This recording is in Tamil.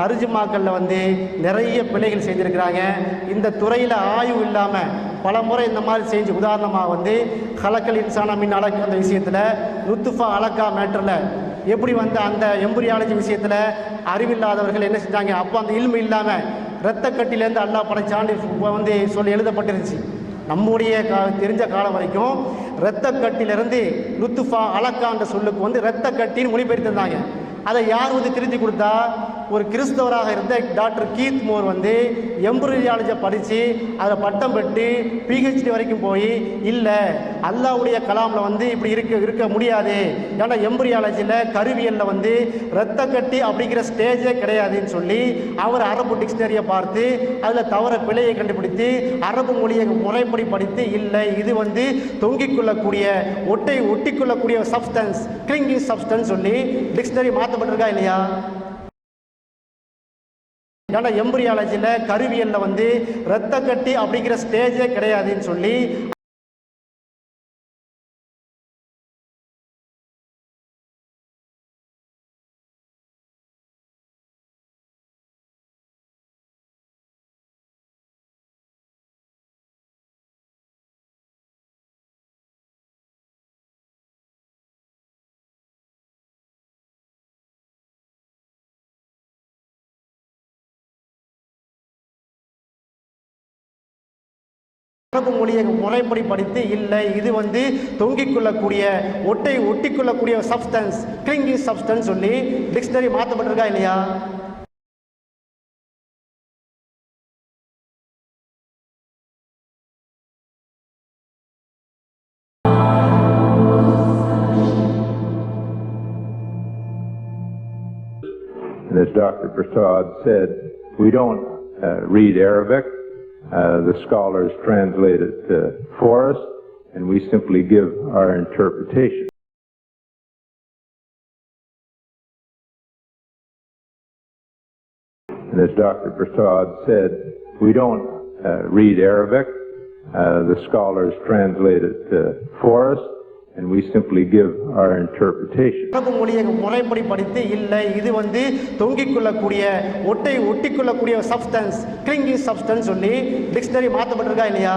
தர்ஜுமாக்களில் வந்து நிறைய பிழைகள் செஞ்சுருக்கிறாங்க. இந்த துறையில் ஆய்வு இல்லாமல் பல முறை இந்த மாதிரி செஞ்சு, உதாரணமாக வந்து கலக்கல் இன்சானா மின் அலக்கு அந்த விஷயத்தில், நுத்துஃபா அலக்கா மேட்டரில் எப்படி வந்து அந்த எம்பரியாலஜி விஷயத்தில் அறிவில்லாதவர்கள் என்ன செஞ்சாங்க, அப்போ அந்த இல்மு இல்லாமல் இரத்த கட்டிலேருந்து அல்லாஹ் படைச்சாண்டு வந்து சொல்லி எழுதப்பட்டிருந்துச்சு. நம்முடைய தெரிஞ்ச காலம் வரைக்கும் இரத்த கட்டிலிருந்து நுத்துஃபா அலக்கான்ற சொல்லுக்கு வந்து இரத்த கட்டின்னு மொழிபெயர்த்திருந்தாங்க. அதை யார் வந்து திருத்தி கொடுத்தா, ஒரு கிறிஸ்தவராக இருந்த டாக்டர் கீத் மோர் வந்து எம்பரியாலஜியை படித்து அதில் பட்டம் பெற்று பிஹெச்டி வரைக்கும் போய், இல்லை அல்லாஹ்வுடைய கலாமில் வந்து இப்படி இருக்க முடியாது, ஏன்னா எம்பரியாலஜியில் கருவியலில் வந்து இரத்த கட்டி அப்படிங்கிற ஸ்டேஜே கிடையாதுன்னு சொல்லி அவர் அரபு டிக்ஷனரியை பார்த்து அதில் தவற பிழையை கண்டுபிடித்து அரபு மொழியை முறைப்படி படித்து, இல்லை இது வந்து தொங்கிக் கொள்ளக்கூடிய ஒட்டிக்கொள்ளக்கூடிய சப்ஸ்டன்ஸ், கிளிங்கிங் சப்ஸ்டன்ஸ் சொல்லி டிக்ஷனரி மாற்றப்பட்டிருக்கா இல்லையா? ஏன்னா எம்பரியாலஜியில் கருவியலில் வந்து இரத்த கட்டி அப்படிங்கிற ஸ்டேஜே கிடையாதுன்னு சொல்லி அரபு மொழியை முறைப்படி படித்து, இல்லை இது வந்து தொங்கிக் கொள்ளக்கூடிய ஒட்டிக்கொள்ளக்கூடிய சப்ஸ்டன்ஸ், கிளிங்கிங் சப்ஸ்டன்ஸ் சொல்லி டிக்ஷனரி மாற்றப்பட்டிருக்கா இல்லையா? And as Dr. Prasad said, we don't read Arabic. The scholars translate it for us, and we simply give our interpretation. And as Dr. Prasad said, we don't read Arabic. The scholars translate it for us, and we simply give our interpretation. அரபு மொழியை முறைப்படி படித்து, இல்லை இது வந்து தொங்கிக் கொள்ளக்கூடிய ஒட்டிக்கொள்ளக்கூடிய சப்ஸ்டன்ஸ், கிளிங்கிங் சப்ஸ்டன்ஸ் சொல்லி டிக்ஷனரி மாற்றப்பட்டிருக்கா இல்லையா?